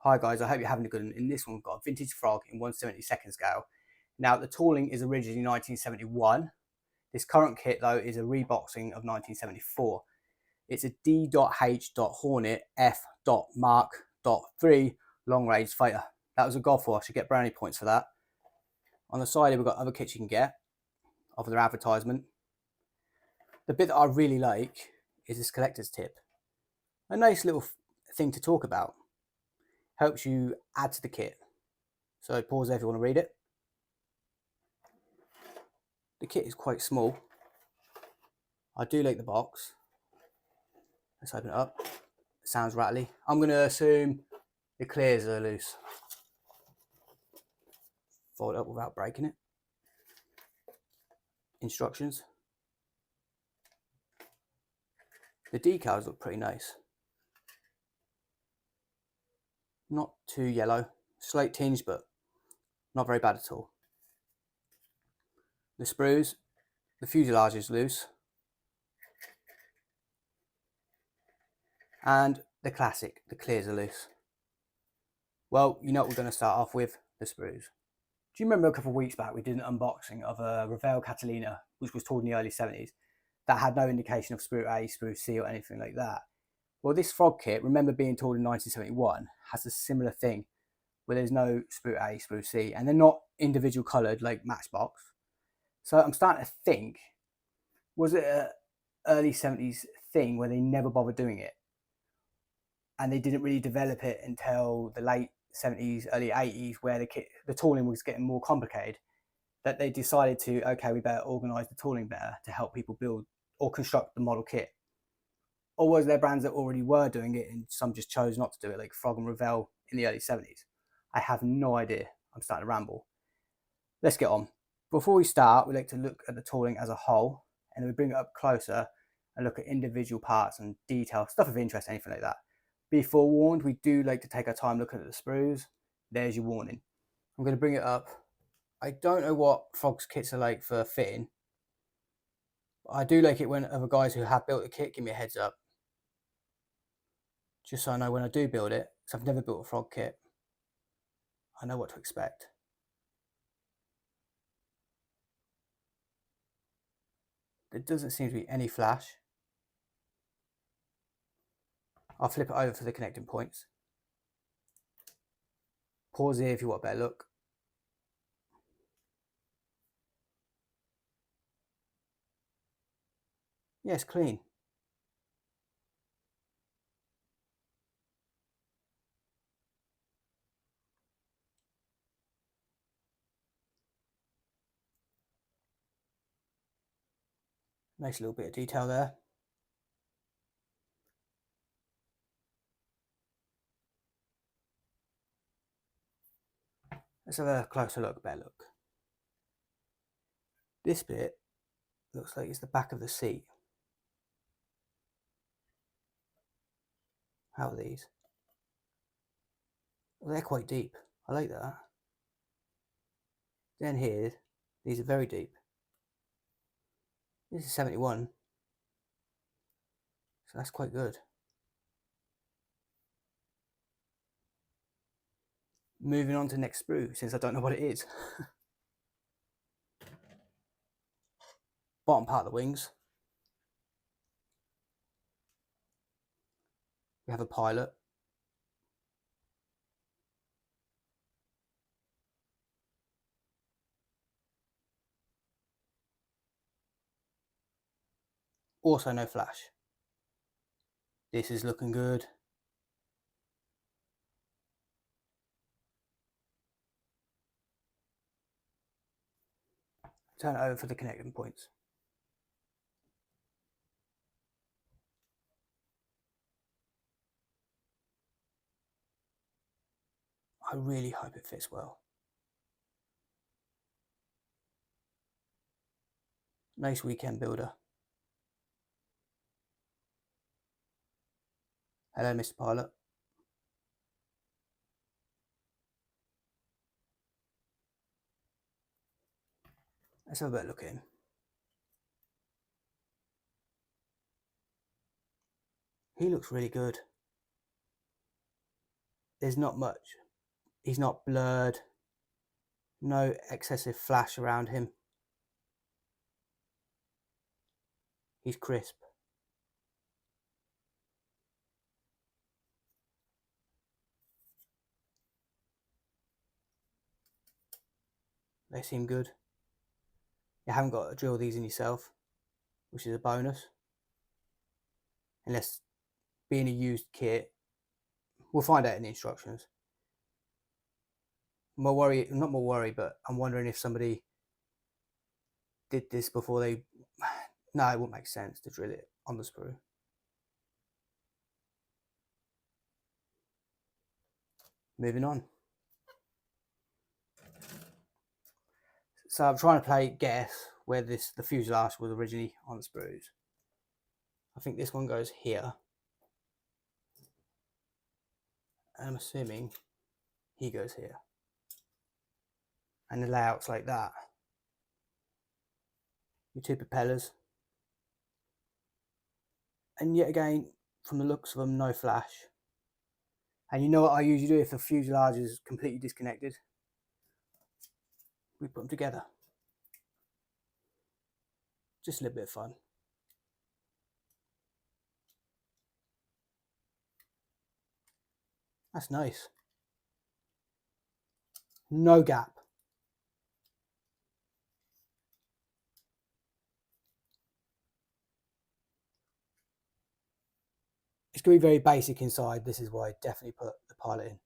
Hi guys, I hope you're having a good one. In this one we've got a vintage frog in 1/72 scale. Now the tooling is originally 1971. This current kit though is a reboxing of 1974. It's a D.H. Hornet F.Mk.3 long range fighter. That was a god for, I should get brownie points for that. On the side here we've got other kits you can get off of their advertisement. The bit that I really like is this collector's tip. A nice little thing to talk about. Helps you add to the kit. So pause there if you want to read it. The kit is quite small. I do like the box. Let's open it up. It sounds rattly. I'm going to assume the clears are loose. Fold it up without breaking it. Instructions. The decals look pretty nice. Not too yellow. Slight tinge, but not very bad at all. The sprues. The fuselage is loose. And the classic, the clears are loose. Well, you know what we're going to start off with? The sprues. Do you remember a couple of weeks back we did an unboxing of a Revell Catalina, which was tooled in the early 70s, that had no indication of Sprue A, Sprue C or anything like that? Well, this frog kit, remember being tooled in 1971, has a similar thing where there's no Sprue A, Sprue C, and they're not individual coloured like Matchbox. So I'm starting to think, was it an early 70s thing where they never bothered doing it? And they didn't really develop it until the late 70s, early 80s, where the tooling was getting more complicated, that they decided to, okay, we better organise the tooling better to help people build or construct the model kit. Or was there brands that already were doing it and some just chose not to do it, like Frog and Revell in the early 70s? I have no idea. I'm starting to ramble. Let's get on. Before we start, we like to look at the tooling as a whole, and then we bring it up closer and look at individual parts and detail, stuff of interest, anything like that. Be forewarned, we do like to take our time looking at the sprues. There's your warning. I'm going to bring it up. I don't know what Frog's kits are like for fitting. I do like it when other guys who have built a kit give me a heads up. Just so I know when I do build it, because I've never built a Frog kit, I know what to expect. There doesn't seem to be any flash. I'll flip it over for the connecting points. Pause here if you want a better look. Yes, clean. Nice little bit of detail there. Let's have a closer look, better look. This bit looks like it's the back of the seat. How are these? Well, they're quite deep. I like that. Then here, these are very deep. This is 71. So that's quite good. Moving on to the next sprue, since I don't know what it is. Bottom part of the wings. We have a pilot. Also no flash. This is looking good. Turn it over for the connecting points. I really hope it fits well. Nice weekend builder. Hello, Mr. Pilot. Let's have a better look at him. He looks really good. there's not much. He's not blurred. No excessive flash around him. He's crisp. They seem good. You haven't got to drill these in yourself, which is a bonus. Unless, being a used kit, we'll find out in the instructions. Not more worry, but I'm wondering if somebody did this before they... No, it wouldn't make sense to drill it on the sprue. Moving on. So I'm trying to guess where the fuselage was originally on the sprues. I think this one goes here. And I'm assuming he goes here. And the layout's like that. Your two propellers. And yet again, from the looks of them, no flash. And you know what I usually do if the fuselage is completely disconnected? We put them together. Just a little bit of fun. That's nice. No gap. It's going to be very basic inside. This is why I definitely put the pilot in.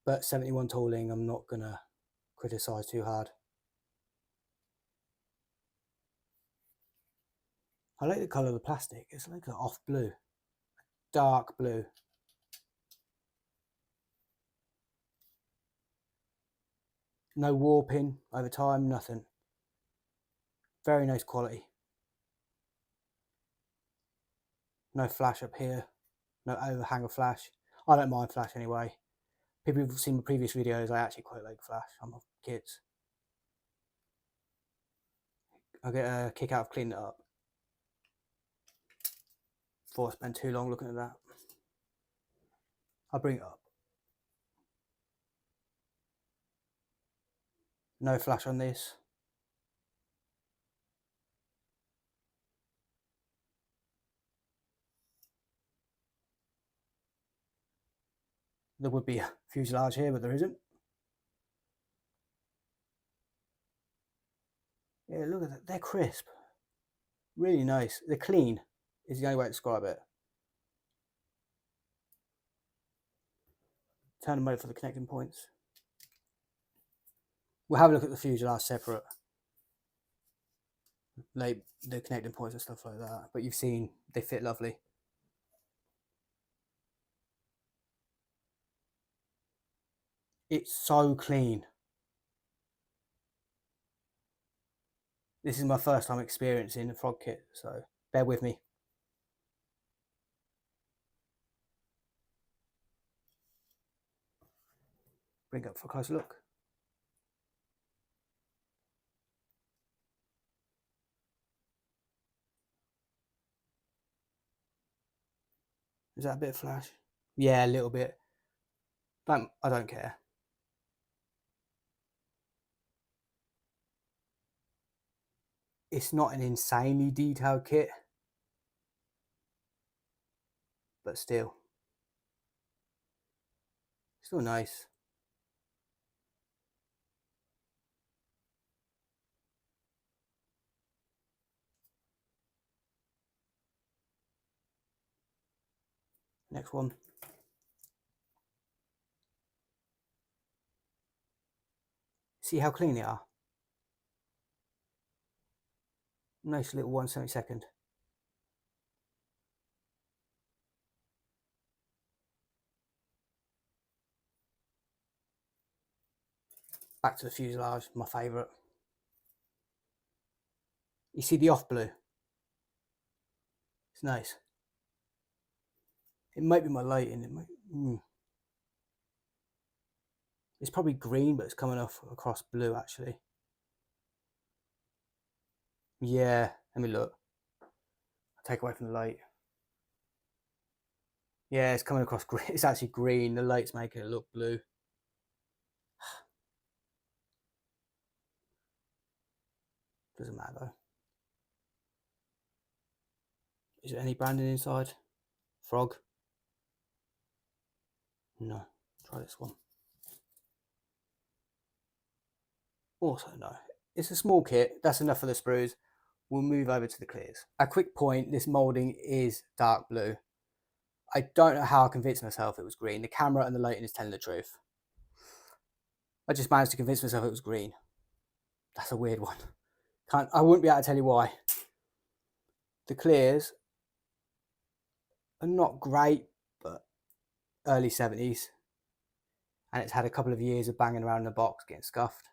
But 71 tooling, I'm not going to criticise too hard. I like the colour of the plastic. It's like an off blue. Dark blue. No warping over time, nothing. Very nice quality. No flash up here. No overhang of flash. I don't mind flash anyway. People who've seen my previous videos, I actually quite like flash on my kits. I get a kick out of cleaning it up before I spend too long looking at that. I'll bring it up. No flash on this. There would be a fuselage here, but there isn't. Yeah, look at that. They're crisp. Really nice. They're clean, is the only way to describe it. Turn them over for the connecting points. We'll have a look at the fuselage separate. Like the connecting points and stuff like that. But you've seen they fit lovely. It's so clean. This is my first time experiencing a frog kit, so bear with me. Bring it up for a closer look. Is that a bit of flash? Yeah, a little bit. I don't care. It's not an insanely detailed kit, but still nice. Next one. See how clean they are? Nice little 1/72. Back to the fuselage, my favourite. You see the off blue? It's nice. It might be my lighting. It might, It's probably green, but it's coming off across blue actually. Yeah, let me look. I'll take away from the light. Yeah, it's coming across green. It's actually green. The light's making it look blue. Doesn't matter though. Is there any branding inside? Frog? No. Try this one. Also no. It's a small kit. That's enough for the sprues. We'll move over to the clears. A quick point, this moulding is dark blue. I don't know how I convinced myself it was green. The camera and the lighting is telling the truth. I just managed to convince myself it was green. That's a weird one. I wouldn't be able to tell you why. The clears are not great, but early 70s. And it's had a couple of years of banging around in the box, getting scuffed.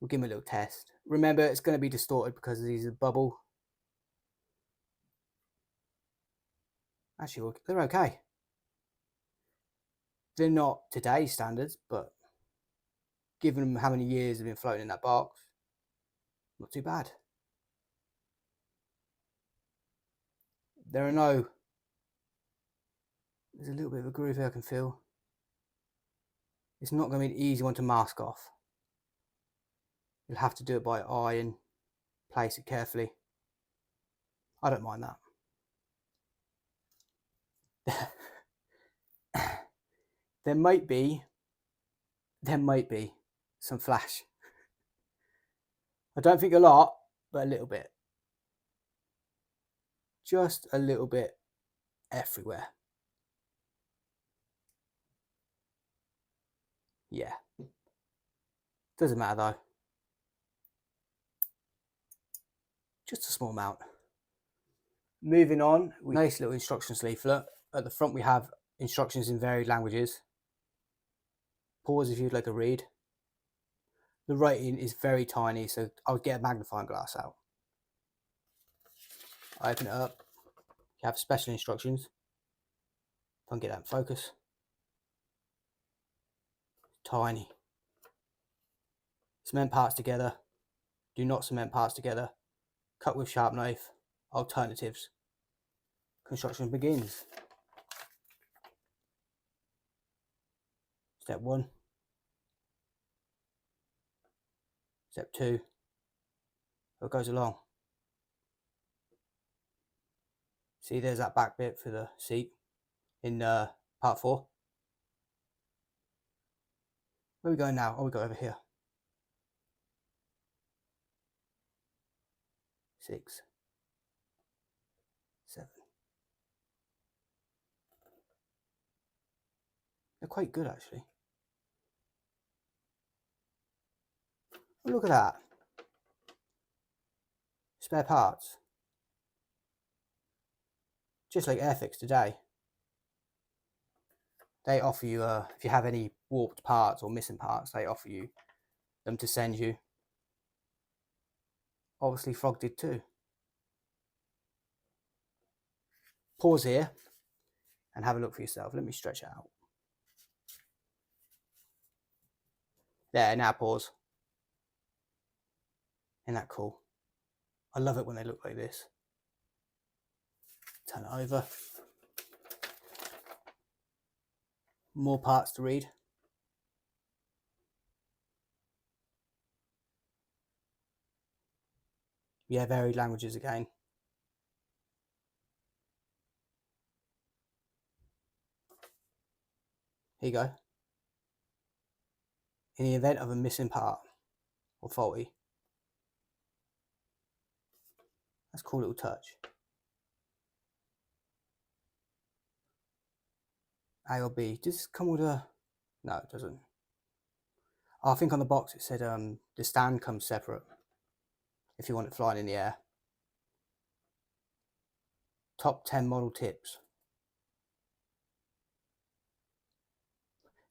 We'll give them a little test. Remember, it's going to be distorted because these are bubble. Actually, they're okay. They're not today's standards, but given them how many years have been floating in that box, not too bad. There's a little bit of a groove here I can feel. It's not going to be an easy one to mask off. You'll have to do it by eye and place it carefully. I don't mind that. There might be some flash. I don't think a lot, but a little bit. Just a little bit everywhere. Yeah. Doesn't matter though. Just a small amount. Moving on, nice little instructions leaflet. At the front we have instructions in varied languages. Pause if you'd like a read. The writing is very tiny, so I'll get a magnifying glass out. I open it up. You have special instructions. If I can get that in focus. Tiny. Cement parts together. Do not cement parts together. Cut with sharp knife. Alternatives. Construction begins. Step 1. Step 2. It goes along. See, there's that back bit for the seat in part 4. Where are we going now? Oh, we go over here. 6, 7. They're quite good actually. Oh, look at that. Spare parts. Just like Airfix today. They offer you, if you have any warped parts or missing parts, they offer you them to send you. Obviously Frog did too. Pause here and have a look for yourself. Let me stretch it out. There, now pause. Isn't that cool? I love it when they look like this. Turn it over. More parts to read. Yeah, varied languages again. Here you go. In the event of a missing part or faulty. That's a cool little touch. A or B. Does this come with a... No, it doesn't. Oh, I think on the box it said the stand comes separate if you want it flying in the air. Top 10 model tips.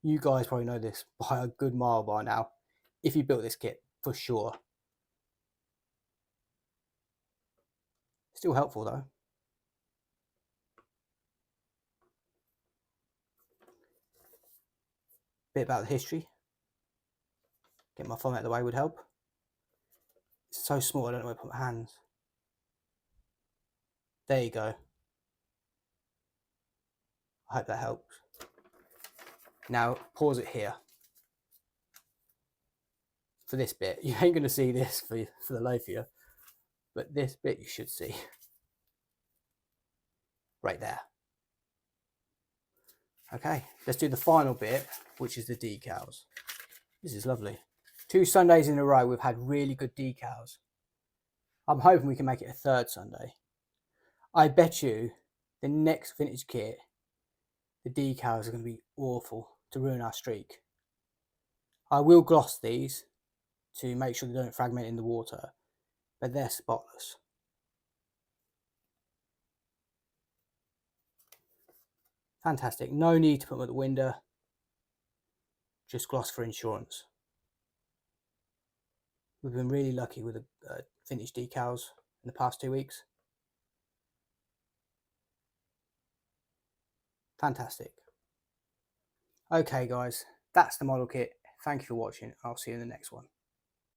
You guys probably know this by a good mile by now. If you built this kit, for sure. Still helpful though. Bit about the history. Get my phone out of the way would help. It's so small I don't know where to put my hands. There you go. I hope that helps. Now pause it here. For this bit, you ain't going to see this for the life of you, but this bit you should see. Right there. Okay, let's do the final bit, which is the decals. This is lovely. 2 Sundays in a row we've had really good decals. I'm hoping we can make it a 3rd Sunday. I bet you the next vintage kit, the decals are going to be awful to ruin our streak. I will gloss these to make sure they don't fragment in the water, but they're spotless. Fantastic. No need to put them at the window. Just gloss for insurance. We've been really lucky with the vintage decals in the past 2 weeks. Fantastic. Okay guys, that's the model kit. Thank you for watching. I'll see you in the next one.